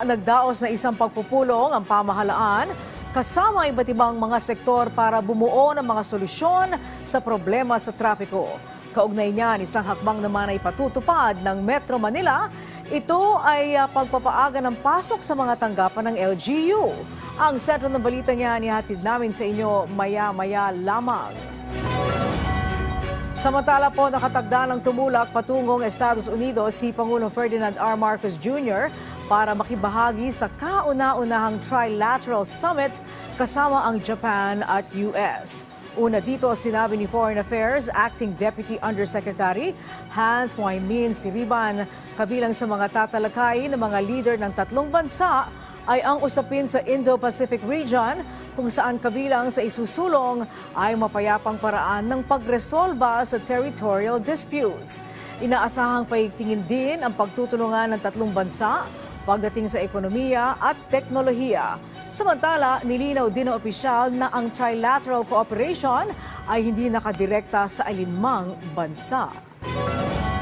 nagdaos na isang pagpupulong ang pamahalaan kasama iba't ibang mga sektor para bumuo ng mga solusyon sa problema sa trapiko. Kaugnay niyan, isang hakbang naman ay patutupad ng Metro Manila. Ito ay pagpapaaga ng pasok sa mga tanggapan ng LGU. Ang sentro ng balita niya ihatid namin sa inyo maya-maya lamang. Samantala po, nakatagda ng tumulak patungong Estados Unidos si Pangulong Ferdinand R. Marcos Jr. para makibahagi sa kauna-unahang trilateral summit kasama ang Japan at US. Una dito, sinabi ni Foreign Affairs Acting Deputy Undersecretary Hans Waimin Siriban, kabilang sa mga tatalakay ng mga leader ng tatlong bansa ay ang usapin sa Indo-Pacific region, kung saan kabilang sa isusulong ay mapayapang paraan ng pagresolba sa territorial disputes. Inaasahang paigtingin din ang pagtutulungan ng tatlong bansa pagdating sa ekonomiya at teknolohiya. Samantala, nilinaw din ng opisyal na ang trilateral cooperation ay hindi nakadirekta sa alinmang bansa.